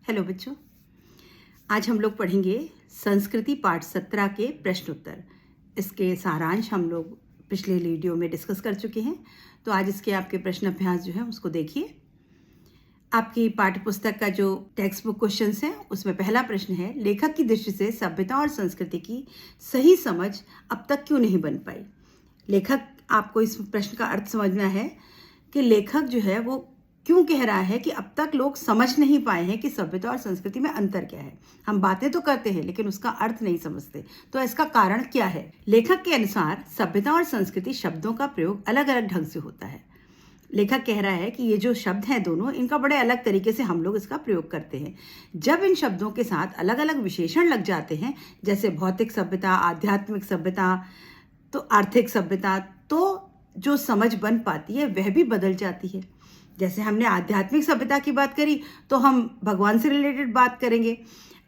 Hello बच्चों, आज हम लोग पढ़ेंगे संस्कृति पाठ 17 के प्रश्न उत्तर। इसके सारांश हम लोग पिछले वीडियो में डिस्कस कर चुके हैं, तो आज इसके आपके प्रश्न अभ्यास जो है उसको देखिए। आपकी पाठ्य पुस्तक का जो टेक्स्ट बुक क्वेश्चंस हैं उसमें पहला प्रश्न है, लेखक की दृष्टि से सभ्यता और संस्कृति की सही समझ अब तक क्यों नहीं बन पाई। लेखक, आपको इस प्रश्न का अर्थ समझना है कि लेखक जो है वो क्यों कह रहा है कि अब तक लोग समझ नहीं पाए हैं कि सभ्यता और संस्कृति में अंतर क्या है। हम बातें तो करते हैं लेकिन उसका अर्थ नहीं समझते, तो इसका कारण क्या है। लेखक के अनुसार सभ्यता और संस्कृति शब्दों का प्रयोग अलग अलग ढंग से होता है। लेखक कह रहा है कि ये जो शब्द हैं दोनों, इनका बड़े अलग तरीके से हम लोग इसका प्रयोग करते हैं। जब इन शब्दों के साथ अलग अलग विशेषण लग जाते हैं, जैसे भौतिक सभ्यता, आध्यात्मिक सभ्यता, तो आर्थिक सभ्यता, तो जो समझ बन पाती है वह भी बदल जाती है। जैसे हमने आध्यात्मिक सभ्यता की बात करी तो हम भगवान से रिलेटेड बात करेंगे।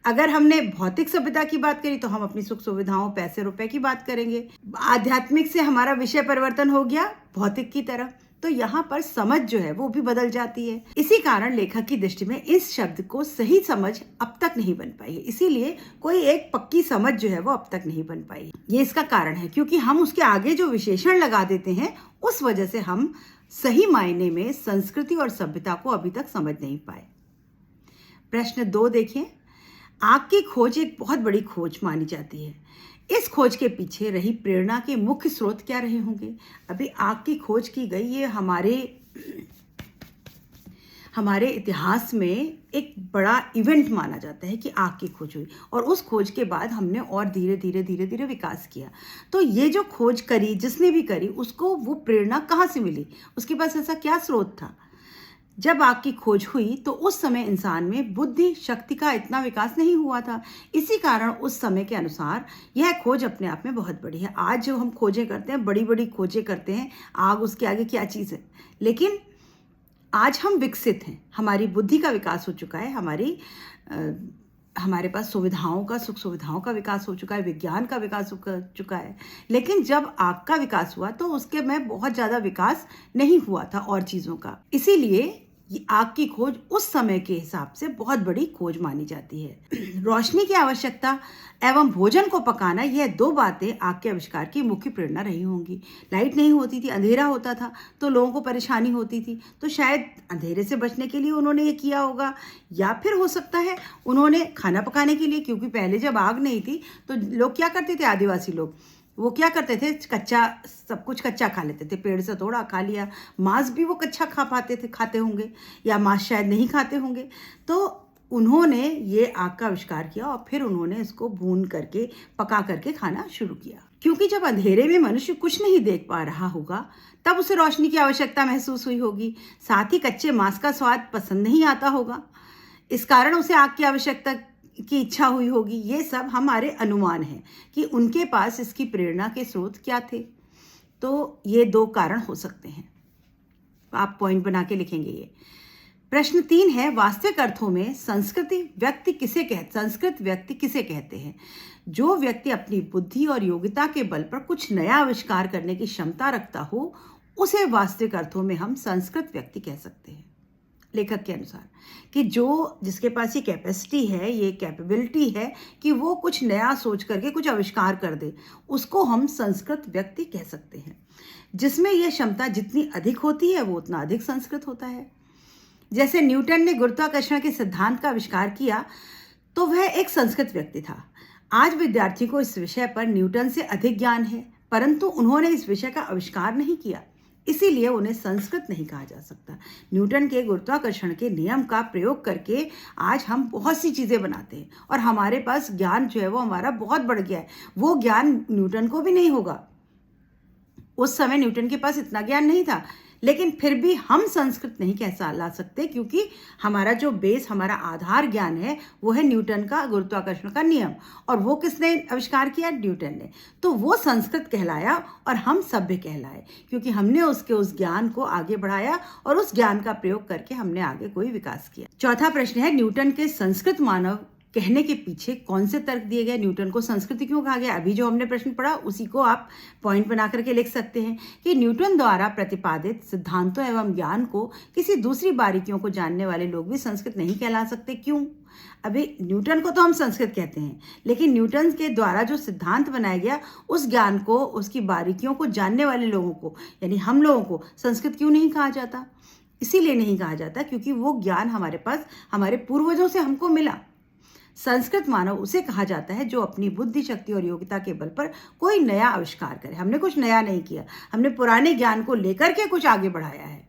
अगर हमने भौतिक सभ्यता की बात करी तो हम अपनी सुख सुविधाओं, पैसे रुपए की बात करेंगे। आध्यात्मिक से हमारा विषय परिवर्तन हो गया भौतिक की तरफ, तो यहाँ पर समझ जो है वो भी बदल जाती है। इसी कारण लेखक की दृष्टि में इस शब्द को सही समझ अब तक नहीं बन पाई है। इसीलिए कोई एक पक्की समझ जो है वो अब तक नहीं बन पाई। ये इसका कारण है क्योंकि हम उसके आगे जो विशेषण लगा देते हैं उस वजह से हम सही मायने में संस्कृति और सभ्यता को अभी तक समझ नहीं पाए। प्रश्न 2 देखिए। आग की खोज एक बहुत बड़ी खोज मानी जाती है। इस खोज के पीछे रही प्रेरणा के मुख्य स्रोत क्या रहे होंगे। अभी आग की खोज की गई, ये हमारे इतिहास में एक बड़ा इवेंट माना जाता है कि आग की खोज हुई, और उस खोज के बाद हमने और धीरे धीरे विकास किया। तो ये जो खोज करी, जिसने भी करी, उसको वो प्रेरणा कहाँ से मिली, उसके पास ऐसा क्या स्रोत था। जब आग की खोज हुई तो उस समय इंसान में बुद्धि शक्ति का इतना विकास नहीं हुआ था। इसी कारण उस समय के अनुसार यह खोज अपने आप में बहुत बड़ी है। आज जो हम खोजें करते हैं, बड़ी बड़ी खोजें करते हैं, आग उसके आगे क्या चीज़ है। लेकिन आज हम विकसित हैं, हमारी बुद्धि का विकास हो चुका है, हमारे पास सुख सुविधाओं का विकास हो चुका है, विज्ञान का विकास हो चुका है। लेकिन जब आग का विकास हुआ तो उसके में बहुत ज़्यादा विकास नहीं हुआ था और चीज़ों का। इसीलिए ये आग की खोज उस समय के हिसाब से बहुत बड़ी खोज मानी जाती है। रोशनी की आवश्यकता एवं भोजन को पकाना, यह 2 बातें आग के आविष्कार की मुख्य प्रेरणा रही होंगी। लाइट नहीं होती थी, अंधेरा होता था, तो लोगों को परेशानी होती थी, तो शायद अंधेरे से बचने के लिए उन्होंने ये किया होगा। या फिर हो सकता है उन्होंने खाना पकाने के लिए, क्योंकि पहले जब आग नहीं थी तो लोग क्या करते थे, आदिवासी लोग वो क्या करते थे, सब कुछ कच्चा खा लेते थे, पेड़ से तोड़ा खा लिया। मांस भी वो कच्चा खाते होंगे, या मांस शायद नहीं खाते होंगे। तो उन्होंने ये आग का आविष्कार किया और फिर उन्होंने इसको भून करके, पका करके खाना शुरू किया। क्योंकि जब अंधेरे में मनुष्य कुछ नहीं देख पा रहा होगा तब उसे रोशनी की आवश्यकता महसूस हुई होगी। साथ ही कच्चे मांस का स्वाद पसंद नहीं आता होगा, इस कारण उसे आग की आवश्यकता की इच्छा हुई होगी। ये सब हमारे अनुमान हैं कि उनके पास इसकी प्रेरणा के स्रोत क्या थे। तो ये 2 कारण हो सकते हैं, आप पॉइंट बना के लिखेंगे ये। प्रश्न 3 है, वास्तविक अर्थों में संस्कृत व्यक्ति किसे कहते हैं। जो व्यक्ति अपनी बुद्धि और योग्यता के बल पर कुछ नया आविष्कार करने की क्षमता रखता हो, उसे वास्तविक अर्थों में हम संस्कृत व्यक्ति कह सकते हैं। लेखक के अनुसार कि जिसके पास ये कैपेसिटी है, ये कैपेबिलिटी है कि वो कुछ नया सोच करके कुछ आविष्कार कर दे, उसको हम संस्कृत व्यक्ति कह सकते हैं। जिसमें यह क्षमता जितनी अधिक होती है वो उतना अधिक संस्कृत होता है। जैसे न्यूटन ने गुरुत्वाकर्षण के सिद्धांत का आविष्कार किया तो वह एक संस्कृत व्यक्ति था। आज विद्यार्थी को इस विषय पर न्यूटन से अधिक ज्ञान है, परंतु उन्होंने इस विषय का आविष्कार नहीं किया, इसीलिए उन्हें संस्कृत नहीं कहा जा सकता। न्यूटन के गुरुत्वाकर्षण के नियम का प्रयोग करके आज हम बहुत सी चीज़ें बनाते हैं और हमारे पास ज्ञान जो है वो हमारा बहुत बढ़ गया है। वो ज्ञान न्यूटन को भी नहीं होगा, उस समय न्यूटन के पास इतना ज्ञान नहीं था। लेकिन फिर भी हम संस्कृत नहीं कह ला सकते, क्योंकि हमारा जो बेस, हमारा आधार ज्ञान है वो है न्यूटन का गुरुत्वाकर्षण का नियम, और वो किसने आविष्कार किया, न्यूटन ने। तो वो संस्कृत कहलाया और हम सभ्य कहलाए, क्योंकि हमने उस ज्ञान को आगे बढ़ाया और उस ज्ञान का प्रयोग करके हमने आगे कोई विकास किया। चौथा प्रश्न है, न्यूटन के संस्कृत मानव कहने के पीछे कौन से तर्क दिए गए, न्यूटन को संस्कृति क्यों कहा गया, अभी जो हमने प्रश्न पढ़ा उसी को आप पॉइंट बना करके लिख सकते हैं कि न्यूटन द्वारा प्रतिपादित सिद्धांतों एवं ज्ञान को किसी दूसरी बारीकियों को जानने वाले लोग भी संस्कृत नहीं कहला सकते। क्यों? अभी न्यूटन को तो हम संस्कृत कहते हैं, लेकिन न्यूटन के द्वारा जो सिद्धांत बनाया गया उस ज्ञान को, उसकी बारीकियों को जानने वाले लोगों को, यानी हम लोगों को संस्कृत क्यों नहीं कहा जाता? इसीलिए नहीं कहा जाता क्योंकि वो ज्ञान हमारे पास हमारे पूर्वजों से हमको मिला। संस्कृत मानव उसे कहा जाता है जो अपनी बुद्धि, शक्ति और योग्यता के बल पर कोई नया आविष्कार करे। हमने कुछ नया नहीं किया, हमने पुराने ज्ञान को लेकर के कुछ आगे बढ़ाया है।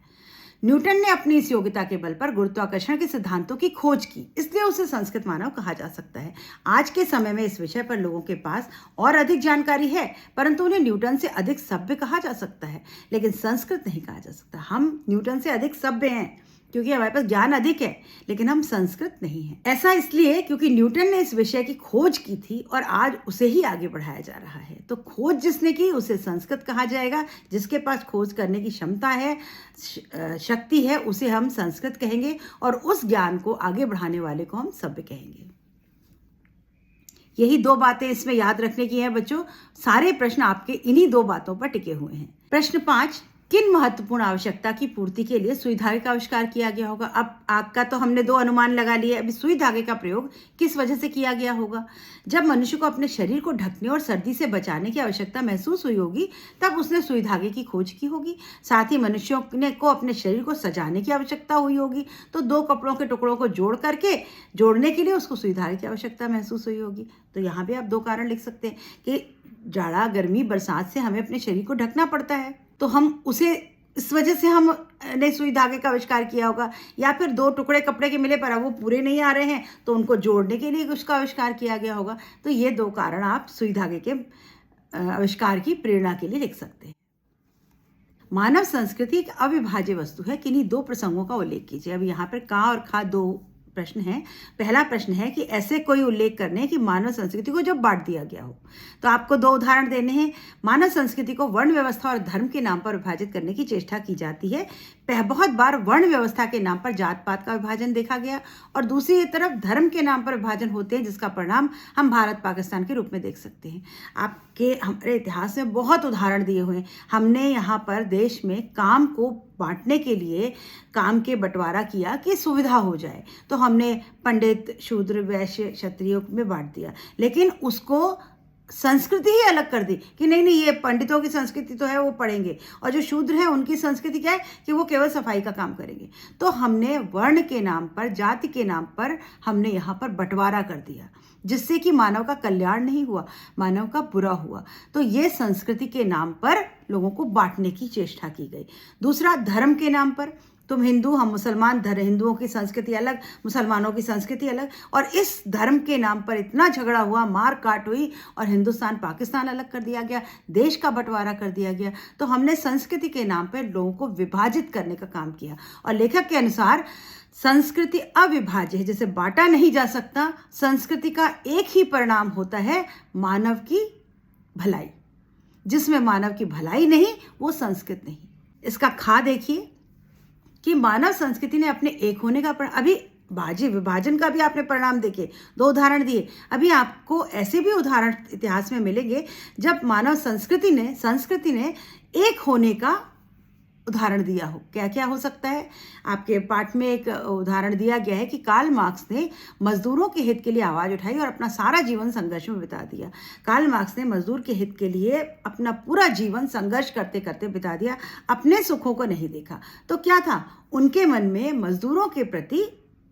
न्यूटन ने अपनी इस योग्यता के बल पर गुरुत्वाकर्षण के सिद्धांतों की खोज की, इसलिए उसे संस्कृत मानव कहा जा सकता है। आज के समय में इस विषय पर लोगों के पास और अधिक जानकारी है, परंतु उन्हें न्यूटन से अधिक सभ्य कहा जा सकता है, लेकिन संस्कृत नहीं कहा जा सकता। हम न्यूटन से अधिक सभ्य हैं क्योंकि हमारे पास ज्ञान अधिक है, लेकिन हम संस्कृत नहीं हैं। ऐसा इसलिए क्योंकि न्यूटन ने इस विषय की खोज की थी और आज उसे ही आगे बढ़ाया जा रहा है। तो खोज जिसने की उसे संस्कृत कहा जाएगा, जिसके पास खोज करने की क्षमता है, शक्ति है, उसे हम संस्कृत कहेंगे, और उस ज्ञान को आगे बढ़ाने वाले को हम सभ्य कहेंगे। यही 2 बातें इसमें याद रखने की हैं बच्चों। सारे प्रश्न आपके इन्हीं 2 बातों पर टिके हुए हैं। प्रश्न 5, किन महत्वपूर्ण आवश्यकता की पूर्ति के लिए सुई धागे का आविष्कार किया गया होगा? अब आग का तो हमने 2 अनुमान लगा लिए, अभी सुई धागे का प्रयोग किस वजह से किया गया होगा? जब मनुष्य को अपने शरीर को ढकने और सर्दी से बचाने की आवश्यकता महसूस हुई होगी, तब उसने सुई धागे की खोज की होगी। साथ ही मनुष्यों को अपने शरीर को सजाने की आवश्यकता हुई होगी, तो 2 कपड़ों के टुकड़ों को जोड़ने के लिए उसको सुई धागे की आवश्यकता महसूस हुई होगी। तो यहाँ भी आप 2 कारण लिख सकते हैं कि जाड़ा, गर्मी, बरसात से हमें अपने शरीर को ढकना पड़ता है, तो हम उसे इस वजह से हमने सुई धागे का आविष्कार किया होगा, या फिर 2 टुकड़े कपड़े के मिले पर अब वो पूरे नहीं आ रहे हैं तो उनको जोड़ने के लिए उसका आविष्कार किया गया होगा। तो ये 2 कारण आप सुई धागे के आविष्कार की प्रेरणा के लिए लिख सकते हैं। मानव संस्कृति एक अविभाज्य वस्तु है, किन्हीं 2 प्रसंगों का उल्लेख कीजिए। अब यहाँ पर का और खा 2 प्रश्न है। पहला प्रश्न है कि ऐसे कोई उल्लेख करने कि मानव संस्कृति को जब बांट दिया गया हो। तो आपको 2 उदाहरण देने हैं। मानव संस्कृति को वर्ण व्यवस्था और धर्म के नाम पर विभाजित करने की चेष्टा की जाती है। बहुत बार वर्ण व्यवस्था के नाम पर जात पात का विभाजन देखा गया, और दूसरी तरफ धर्म के नाम पर विभाजन होते हैं, जिसका परिणाम हम भारत पाकिस्तान के रूप में देख सकते हैं। आपके हमारे इतिहास में बहुत उदाहरण दिए हुए हैं। हमने यहाँ पर देश में काम को बांटने के लिए काम के बंटवारा किया कि सुविधा हो जाए, तो हमने पंडित, शूद्र, वैश्य, क्षत्रियों में बांट दिया, लेकिन उसको संस्कृति ही अलग कर दी कि नहीं ये पंडितों की संस्कृति तो है, वो पढ़ेंगे, और जो शूद्र हैं उनकी संस्कृति क्या है कि वो केवल सफाई का काम करेंगे। तो हमने वर्ण के नाम पर, जाति के नाम पर हमने यहाँ पर बंटवारा कर दिया, जिससे कि मानव का कल्याण नहीं हुआ, मानव का बुरा हुआ। तो ये संस्कृति के नाम पर लोगों को बांटने की चेष्टा की गई। दूसरा, धर्म के नाम पर, तुम हिंदू, हम मुसलमान, हिंदुओं की संस्कृति अलग, मुसलमानों की संस्कृति अलग, और इस धर्म के नाम पर इतना झगड़ा हुआ, मार काट हुई, और हिंदुस्तान पाकिस्तान अलग कर दिया गया, देश का बंटवारा कर दिया गया। तो हमने संस्कृति के नाम पर लोगों को विभाजित करने का काम किया, और लेखक के अनुसार संस्कृति अविभाज्य है, जैसे बांटा नहीं जा सकता। संस्कृति का एक ही परिणाम होता है, मानव की भलाई। जिसमें मानव की भलाई नहीं, वो संस्कृत नहीं। इसका खा देखिए कि मानव संस्कृति ने अपने एक होने का अभी विभाजन का भी आपने परिणाम देखे, 2 उदाहरण दिए। अभी आपको ऐसे भी उदाहरण इतिहास में मिलेंगे जब मानव संस्कृति ने एक होने का उदाहरण दिया हो। क्या क्या हो सकता है? आपके पाठ में एक उदाहरण दिया गया है कि कार्ल मार्क्स ने मजदूरों के हित के लिए आवाज़ उठाई और अपना सारा जीवन संघर्ष में बिता दिया। कार्ल मार्क्स ने मजदूर के हित के लिए अपना पूरा जीवन संघर्ष करते करते बिता दिया, अपने सुखों को नहीं देखा। तो क्या था? उनके मन में मजदूरों के प्रति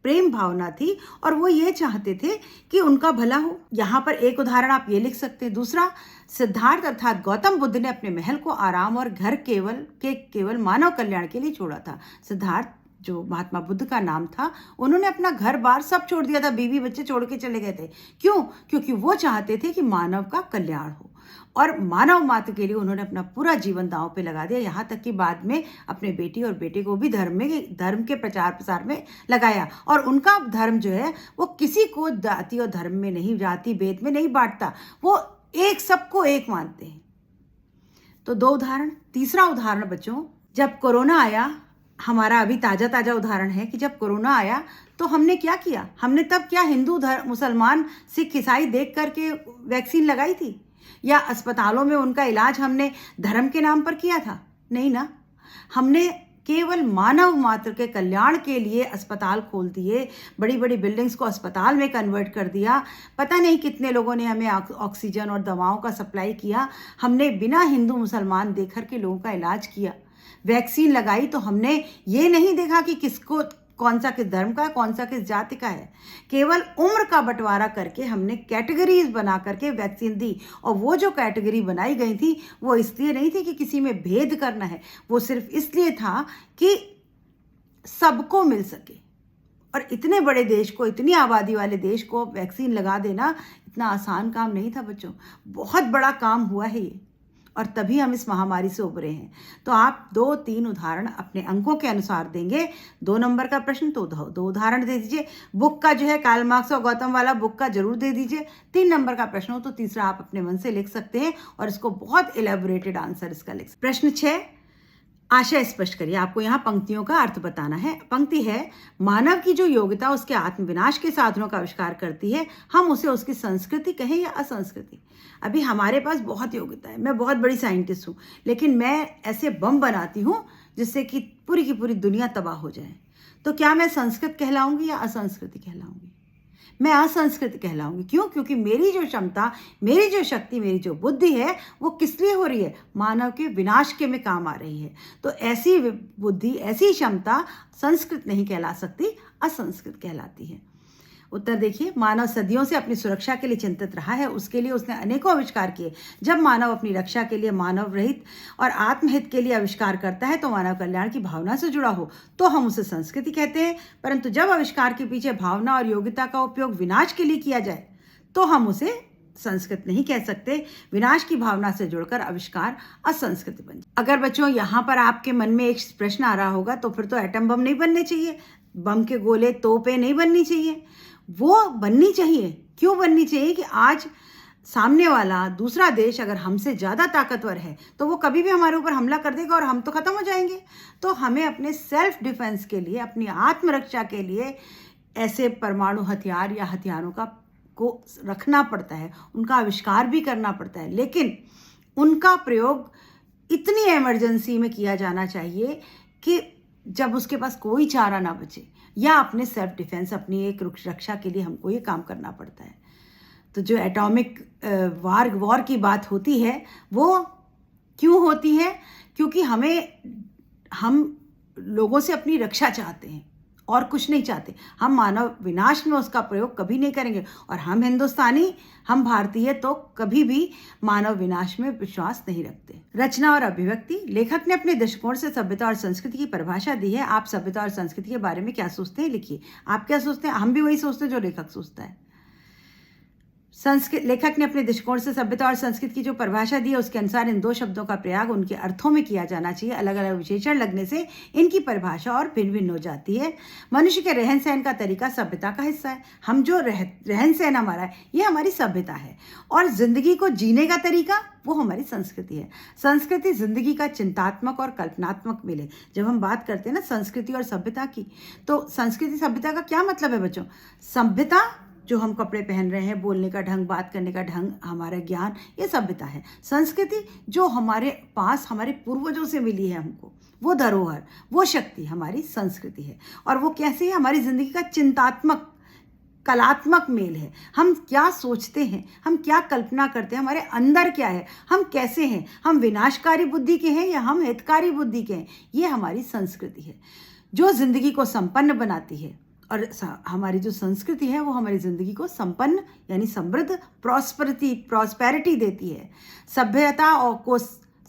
प्रेम भावना थी, और वो ये चाहते थे कि उनका भला हो। यहाँ पर एक उदाहरण आप ये लिख सकते हैं। दूसरा, सिद्धार्थ अर्थात गौतम बुद्ध ने अपने महल को आराम और घर केवल मानव कल्याण के लिए छोड़ा था। सिद्धार्थ, जो महात्मा बुद्ध का नाम था, उन्होंने अपना घर बार सब छोड़ दिया था, बीवी बच्चे छोड़ के चले गए थे। क्यों? क्योंकि वो चाहते थे कि मानव का कल्याण हो, और मानव मात्र के लिए उन्होंने अपना पूरा जीवन दांव पे लगा दिया। यहाँ तक कि बाद में अपने बेटी और बेटे को भी धर्म के प्रचार प्रसार में लगाया, और उनका धर्म जो है वो किसी को जाति और धर्म में नहीं, जाति भेद में नहीं बांटता, वो सबको एक मानते हैं। तो 2 उदाहरण। तीसरा उदाहरण बच्चों, जब कोरोना आया हमारा अभी ताज़ा ताज़ा उदाहरण है कि जब कोरोना आया तो हमने क्या किया, हमने तब क्या हिंदू धर्म, मुसलमान, सिख, ईसाई देख करके वैक्सीन लगाई थी, या अस्पतालों में उनका इलाज हमने धर्म के नाम पर किया था? नहीं ना। हमने केवल मानव मात्र के कल्याण के लिए अस्पताल खोल दिए, बड़ी बड़ी बिल्डिंग्स को अस्पताल में कन्वर्ट कर दिया, पता नहीं कितने लोगों ने हमें ऑक्सीजन और दवाओं का सप्लाई किया। हमने बिना हिंदू मुसलमान देख कर के लोगों का इलाज किया। वैक्सीन लगाई तो हमने ये नहीं देखा कि किसको, कौन सा किस धर्म का है, कौन सा किस जाति का है। केवल उम्र का बंटवारा करके हमने कैटेगरीज बना करके वैक्सीन दी, और वो जो कैटेगरी बनाई गई थी वो इसलिए नहीं थी कि किसी में भेद करना है, वो सिर्फ इसलिए था कि सबको मिल सके। और इतने बड़े देश को, इतनी आबादी वाले देश को वैक्सीन लगा देना इतना आसान काम नहीं था बच्चों, बहुत बड़ा काम हुआ है ये, और तभी हम इस महामारी से उभरे हैं। तो आप 2-3 उदाहरण अपने अंकों के अनुसार देंगे। 2 नंबर का प्रश्न तो 2 उदाहरण दे दीजिए। बुक का जो है कार्ल मार्क्स और गौतम वाला बुक का जरूर दे दीजिए। 3 नंबर का प्रश्न हो तो तीसरा आप अपने मन से लिख सकते हैं और इसको बहुत इलेबोरेटेड आंसर इसका लिख सकते हैं। प्रश्न 6, आशय स्पष्ट करिए। आपको यहाँ पंक्तियों का अर्थ बताना है। पंक्ति है, मानव की जो योग्यता उसके आत्मविनाश के साधनों का आविष्कार करती है, हम उसे उसकी संस्कृति कहें या असंस्कृति। अभी हमारे पास बहुत योग्यता है, मैं बहुत बड़ी साइंटिस्ट हूँ, लेकिन मैं ऐसे बम बनाती हूँ जिससे कि पूरी की पूरी दुनिया तबाह हो जाए, तो क्या मैं संस्कृत कहलाऊंगी या असंस्कृति कहलाऊंगी? मैं असंस्कृत कहलाऊंगी। क्यों? क्योंकि मेरी जो क्षमता, मेरी जो शक्ति, मेरी जो बुद्धि है वो किस लिए हो रही है? मानव के विनाश के में काम आ रही है। तो ऐसी बुद्धि, ऐसी क्षमता संस्कृत नहीं कहला सकती, असंस्कृत कहलाती है। उत्तर देखिए, मानव सदियों से अपनी सुरक्षा के लिए चिंतित रहा है, उसके लिए उसने अनेकों आविष्कार किए। जब मानव अपनी रक्षा के लिए, मानव रहित और आत्महित के लिए आविष्कार करता है तो मानव कल्याण की भावना से जुड़ा हो तो हम उसे संस्कृति कहते हैं, परंतु जब आविष्कार के पीछे भावना और योग्यता का उपयोग विनाश के लिए किया जाए तो हम उसे संस्कृत नहीं कह सकते। विनाश की भावना से जुड़कर आविष्कार असंस्कृत बन जाए। अगर बच्चों यहाँ पर आपके मन में एक प्रश्न आ रहा होगा तो फिर तो एटम बम नहीं बनने चाहिए, बम के गोले, तोपें नहीं बननी चाहिए। वो बननी चाहिए। क्यों बननी चाहिए? कि आज सामने वाला दूसरा देश अगर हमसे ज़्यादा ताकतवर है तो वो कभी भी हमारे ऊपर हमला कर देगा और हम तो ख़त्म हो जाएंगे। तो हमें अपने सेल्फ डिफेंस के लिए, अपनी आत्मरक्षा के लिए ऐसे परमाणु हथियार या हथियारों को रखना पड़ता है, उनका आविष्कार भी करना पड़ता है, लेकिन उनका प्रयोग इतनी इमरजेंसी में किया जाना चाहिए कि जब उसके पास कोई चारा ना बचे, या अपने सेल्फ डिफेंस, अपनी एक रक्षा के लिए हमको ये काम करना पड़ता है। तो जो एटॉमिक वॉर की बात होती है वो क्यों होती है? क्योंकि हम लोगों से अपनी रक्षा चाहते हैं और कुछ नहीं चाहते। हम मानव विनाश में उसका प्रयोग कभी नहीं करेंगे, और हम हिंदुस्तानी, हम भारतीय तो कभी भी मानव विनाश में विश्वास नहीं रखते। रचना और अभिव्यक्ति। लेखक ने अपने दृष्टिकोण से सभ्यता और संस्कृति की परिभाषा दी है। आप सभ्यता और संस्कृति के बारे में क्या सोचते हैं, लिखिए। आप क्या सोचते हैं? हम भी वही सोचते हैं जो लेखक सोचता है। लेखक ने अपने दृष्टिकोण से सभ्यता और संस्कृति की जो परिभाषा दी है उसके अनुसार इन 2 शब्दों का प्रयोग उनके अर्थों में किया जाना चाहिए। अलग अलग विशेषण लगने से इनकी परिभाषा और भिन्न भिन्न हो जाती है। मनुष्य के रहन सहन का तरीका सभ्यता का हिस्सा है। हम जो रहन सहन हमारा है ये हमारी सभ्यता है, और जिंदगी को जीने का तरीका वो हमारी संस्कृति है। संस्कृति जिंदगी का चिंतात्मक और कल्पनात्मक मेल है। जब हम बात करते हैं ना संस्कृति और सभ्यता की, तो संस्कृति सभ्यता का क्या मतलब है बच्चों? सभ्यता जो हम कपड़े पहन रहे हैं, बोलने का ढंग, बात करने का ढंग, हमारा ज्ञान, ये सभ्यता है। संस्कृति जो हमारे पास हमारे पूर्वजों से मिली है हमको, वो धरोहर, वो शक्ति हमारी संस्कृति है। और वो कैसे है? हमारी जिंदगी का चिंतात्मक, कलात्मक मेल है। हम क्या सोचते हैं, हम क्या कल्पना करते हैं, हमारे अंदर क्या है, हम कैसे हैं, हम विनाशकारी बुद्धि के हैं या हम हितकारी बुद्धि के हैं, ये हमारी संस्कृति है जो जिंदगी को संपन्न बनाती है। और हमारी जो संस्कृति है वो हमारी ज़िंदगी को संपन्न यानी समृद्ध, प्रॉस्पेरिटी देती है।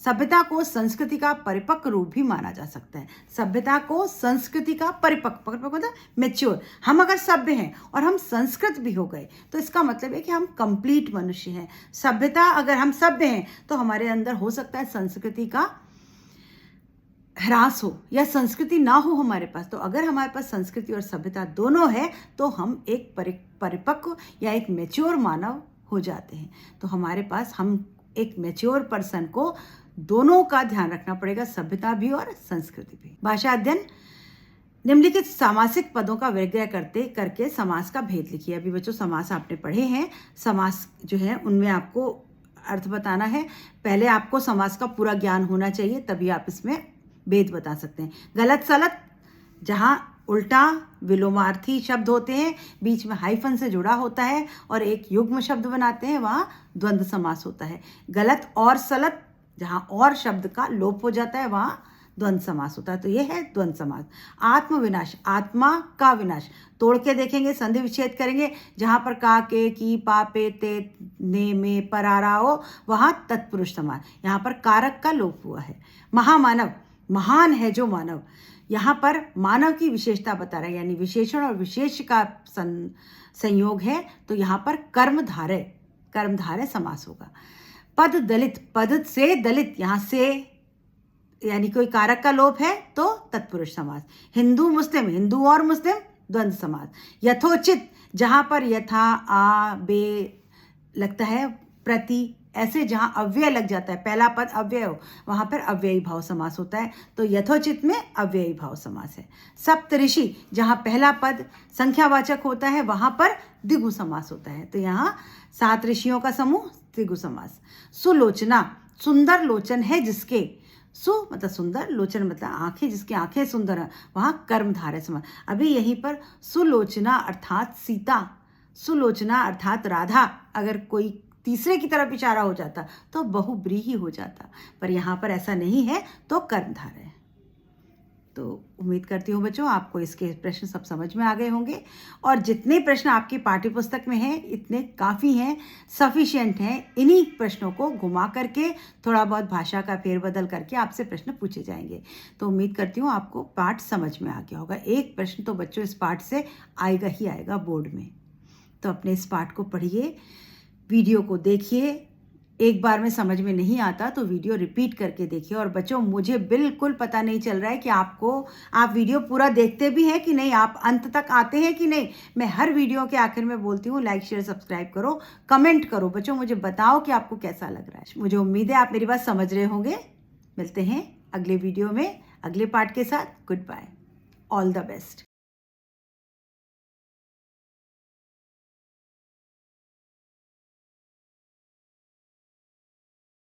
सभ्यता को संस्कृति का परिपक्व रूप भी माना जा सकता है। सभ्यता को संस्कृति का परिपक्व मतलब मैच्योर। हम अगर सभ्य हैं और हम संस्कृत भी हो गए तो इसका मतलब है कि हम कंप्लीट मनुष्य हैं। सभ्यता, अगर हम सभ्य हैं तो हमारे अंदर हो सकता है संस्कृति का ह्रास हो या संस्कृति ना हो हमारे पास। तो अगर हमारे पास संस्कृति और सभ्यता दोनों है तो हम एक परिपक्व या एक मैच्योर मानव हो जाते हैं। तो हमारे पास, हम एक मैच्योर पर्सन को दोनों का ध्यान रखना पड़ेगा, सभ्यता भी और संस्कृति भी। भाषा अध्ययन, निम्नलिखित सामासिक पदों का विग्रह करके समास का भेद लिखिए। अभी बच्चों समास आपने पढ़े हैं, समास जो है उनमें आपको अर्थ बताना है। पहले आपको समास का पूरा ज्ञान होना चाहिए, तभी आप इसमें भेद बता सकते हैं। गलत सलत, जहाँ उल्टा विलोमार्थी शब्द होते हैं, बीच में हाइफन से जुड़ा होता है और एक युग्म शब्द बनाते हैं, वहाँ द्वंद्व समास होता है। गलत और सलत, जहाँ और शब्द का लोप हो जाता है, वहाँ द्वंद्व समास होता है। तो ये है द्वंद्व समास। आत्मविनाश, आत्मा का विनाश, तोड़ के देखेंगे, संधि विच्छेद करेंगे, जहाँ पर का, के, की, पा, पे, ते, ने, में, पर आ रहा हो, वहाँ तत्पुरुष समास। यहाँ पर कारक का लोप हुआ है। महामानव, महान है जो मानव, यहाँ पर मानव की विशेषता बता रहा है, यानी विशेषण और विशेष का संयोग है, तो यहाँ पर कर्मधारय समास होगा। पद दलित, पद से दलित, यहाँ से यानी कोई कारक का लोप है तो तत्पुरुष समास। हिंदू मुस्लिम, हिंदू और मुस्लिम द्वंद्व समास। यथोचित, जहाँ पर यथा, आ, बे लगता है, प्रति, ऐसे जहाँ अव्यय लग जाता है, पहला पद अव्यय हो, वहाँ पर अव्ययी भाव समास होता है, तो यथोचित में अव्ययी भाव समास है। सप्तऋषि, जहाँ पहला पद संख्यावाचक होता है, वहाँ पर द्विगु समास होता है, तो यहाँ 7 ऋषियों का समूह, द्विगु समास। सुलोचना, सुंदर लोचन है जिसके, सु मतलब सुंदर, लोचन मतलब आंखें, जिसकी आंखें सुंदर है, वहाँ कर्मधारय समास। अभी यहीं पर सुलोचना अर्थात सीता, सुलोचना अर्थात राधा, अगर कोई तीसरे की तरफ इशारा हो जाता तो बहुब्रीहि हो जाता, पर यहाँ पर ऐसा नहीं है, तो कर्मधारय है। तो उम्मीद करती हूँ बच्चों आपको इसके प्रश्न सब समझ में आ गए होंगे, और जितने प्रश्न आपकी पाठ्य पुस्तक में हैं इतने काफ़ी हैं, सफिशिएंट हैं। इन्हीं प्रश्नों को घुमा करके, थोड़ा बहुत भाषा का फेरबदल करके आपसे प्रश्न पूछे जाएंगे। तो उम्मीद करती हूँ आपको पाठ समझ में आ गया होगा। एक प्रश्न तो बच्चों इस पाठ से आएगा ही आएगा बोर्ड में, तो अपने इस पाठ को पढ़िए, वीडियो को देखिए। एक बार में समझ में नहीं आता तो वीडियो रिपीट करके देखिए। और बच्चों, मुझे बिल्कुल पता नहीं चल रहा है कि आप वीडियो पूरा देखते भी हैं कि नहीं, आप अंत तक आते हैं कि नहीं। मैं हर वीडियो के आखिर में बोलती हूँ लाइक शेयर सब्सक्राइब करो, कमेंट करो। बच्चों मुझे बताओ कि आपको कैसा लग रहा है। मुझे उम्मीद है आप मेरी बात समझ रहे होंगे। मिलते हैं अगले वीडियो में अगले पार्ट के साथ। Goodbye, all the best.